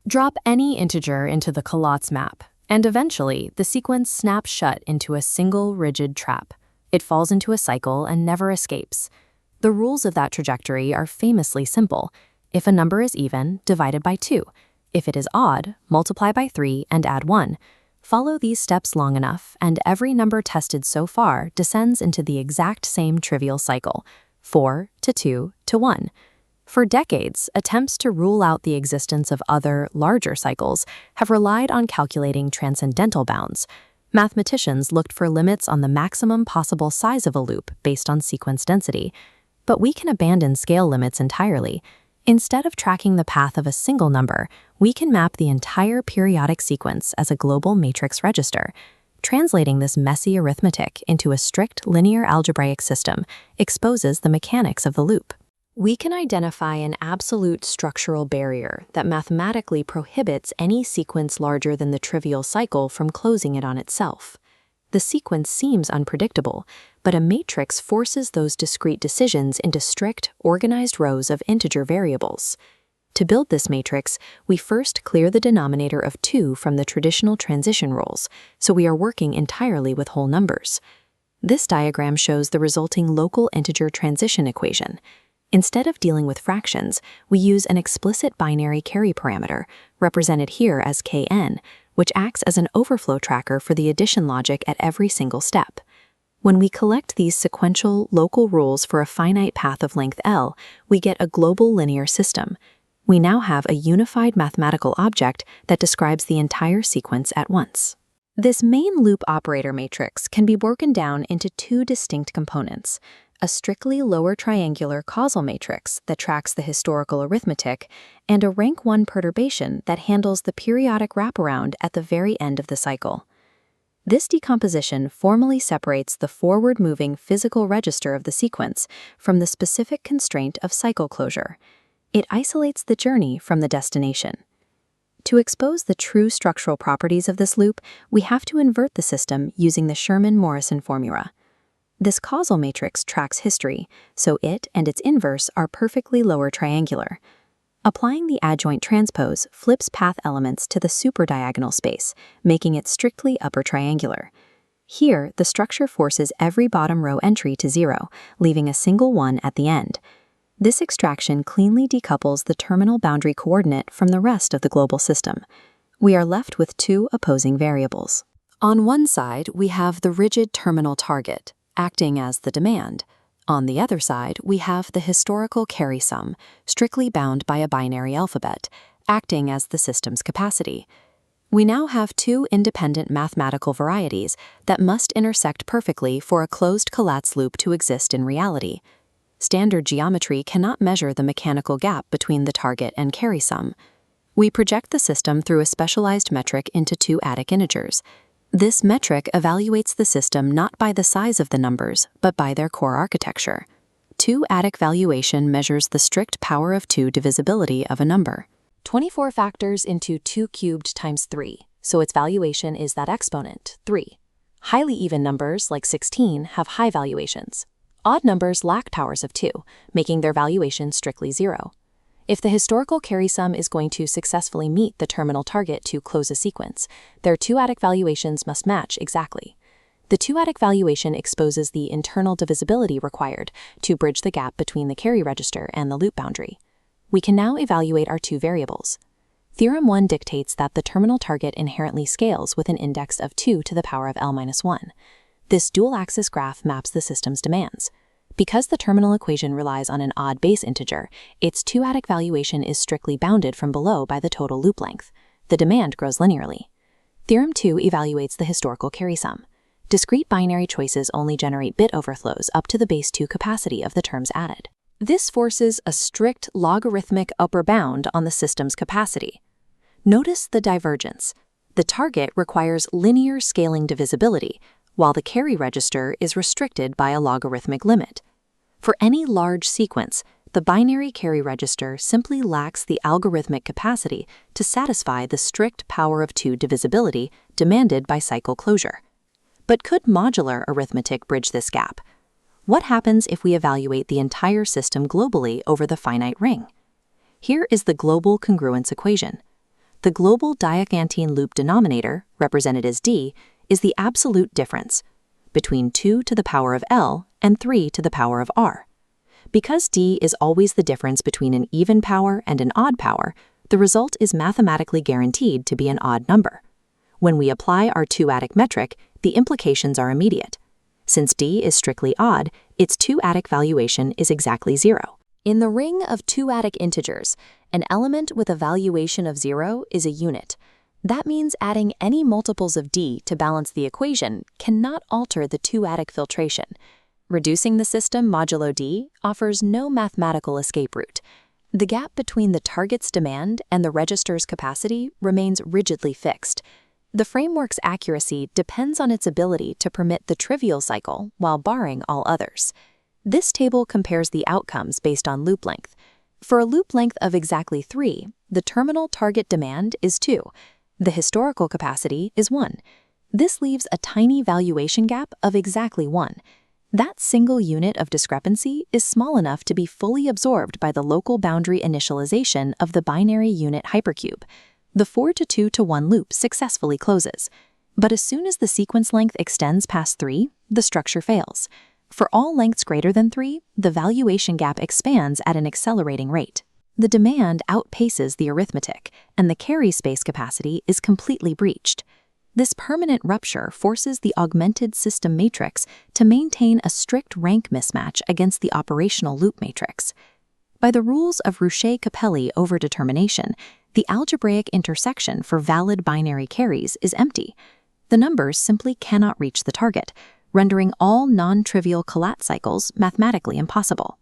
Drop any integer into the Collatz map, and eventually the sequence snaps shut into a single rigid trap. It falls into a cycle and never escapes. The rules of that trajectory are famously simple. If a number is even, divide it by 2. If it is odd, multiply by 3 and add 1. Follow these steps long enough, and every number tested so far descends into the exact same trivial cycle, 4 to 2 to 1. For decades, attempts to rule out the existence of other, larger cycles have relied on calculating transcendental bounds. Mathematicians looked for limits on the maximum possible size of a loop based on sequence density. But we can abandon scale limits entirely. Instead of tracking the path of a single number, we can map the entire periodic sequence as a global matrix register. Translating this messy arithmetic into a strict linear algebraic system exposes the mechanics of the loop. We can identify an absolute structural barrier that mathematically prohibits any sequence larger than the trivial cycle from closing it on itself. The sequence seems unpredictable, but a matrix forces those discrete decisions into strict, organized rows of integer variables. To build this matrix, we first clear the denominator of 2 from the traditional transition rules, so we are working entirely with whole numbers. This diagram shows the resulting local integer transition equation. Instead of dealing with fractions, we use an explicit binary carry parameter, represented here as kn, which acts as an overflow tracker for the addition logic at every single step. When we collect these sequential, local rules for a finite path of length L, we get a global linear system. We now have a unified mathematical object that describes the entire sequence at once. This main loop operator matrix can be broken down into 2 distinct components: a strictly lower triangular causal matrix that tracks the historical arithmetic, and a rank 1 perturbation that handles the periodic wraparound at the very end of the cycle. This decomposition formally separates the forward-moving physical register of the sequence from the specific constraint of cycle closure. It isolates the journey from the destination. To expose the true structural properties of this loop, we have to invert the system using the Sherman-Morrison formula. This causal matrix tracks history, so it and its inverse are perfectly lower triangular. Applying the adjoint transpose flips path elements to the superdiagonal space, making it strictly upper triangular. Here, the structure forces every bottom row entry to 0, leaving a single 1 at the end. This extraction cleanly decouples the terminal boundary coordinate from the rest of the global system. We are left with 2 opposing variables. On one side, we have the rigid terminal target, acting as the demand. On the other side, we have the historical carry sum, strictly bound by a binary alphabet, acting as the system's capacity. We now have 2 independent mathematical varieties that must intersect perfectly for a closed Collatz loop to exist in reality. Standard geometry cannot measure the mechanical gap between the target and carry sum. We project the system through a specialized metric into two-adic integers. This metric evaluates the system not by the size of the numbers, but by their core architecture. Two-adic valuation measures the strict power of 2 divisibility of a number. 24 factors into 2 cubed times 3, so its valuation is that exponent, 3. Highly even numbers, like 16, have high valuations. Odd numbers lack powers of 2, making their valuation strictly 0. If the historical carry sum is going to successfully meet the terminal target to close a sequence, their two-adic valuations must match exactly. The two-adic valuation exposes the internal divisibility required to bridge the gap between the carry register and the loop boundary. We can now evaluate our 2 variables. Theorem 1 dictates that the terminal target inherently scales with an index of 2 to the power of L-1. This dual-axis graph maps the system's demands. Because the terminal equation relies on an odd base integer, its two-adic valuation is strictly bounded from below by the total loop length. The demand grows linearly. Theorem 2 evaluates the historical carry sum. Discrete binary choices only generate bit overflows up to the base 2 capacity of the terms added. This forces a strict logarithmic upper bound on the system's capacity. Notice the divergence. The target requires linear scaling divisibility, while the carry register is restricted by a logarithmic limit. For any large sequence, the binary carry register simply lacks the algorithmic capacity to satisfy the strict power of 2 divisibility demanded by cycle closure. But could modular arithmetic bridge this gap? What happens if we evaluate the entire system globally over the finite ring? Here is the global congruence equation. The The global Diophantine loop denominator, represented as d, is the absolute difference between 2 to the power of L and 3 to the power of R. Because d is always the difference between an even power and an odd power, the result is mathematically guaranteed to be an odd number. When we apply our two-adic metric, the implications are immediate. Since d is strictly odd, its two-adic valuation is exactly 0. In the ring of two-adic integers, an element with a valuation of 0 is a unit. That means adding any multiples of d to balance the equation cannot alter the two-adic filtration. Reducing the system modulo d offers no mathematical escape route. The gap between the target's demand and the register's capacity remains rigidly fixed. The framework's accuracy depends on its ability to permit the trivial cycle while barring all others. This table compares the outcomes based on loop length. For a loop length of exactly 3, the terminal target demand is 2. The historical capacity is 1. This leaves a tiny valuation gap of exactly 1. That single unit of discrepancy is small enough to be fully absorbed by the local boundary initialization of the binary unit hypercube. The 4 to 2 to 1 loop successfully closes. But as soon as the sequence length extends past 3, the structure fails. For all lengths greater than 3, the valuation gap expands at an accelerating rate. The demand outpaces the arithmetic, and the carry space capacity is completely breached. This permanent rupture forces the augmented system matrix to maintain a strict rank mismatch against the operational loop matrix. By the rules of Ruchet-Capelli overdetermination, the algebraic intersection for valid binary carries is empty. The numbers simply cannot reach the target, rendering all non-trivial Collatz cycles mathematically impossible.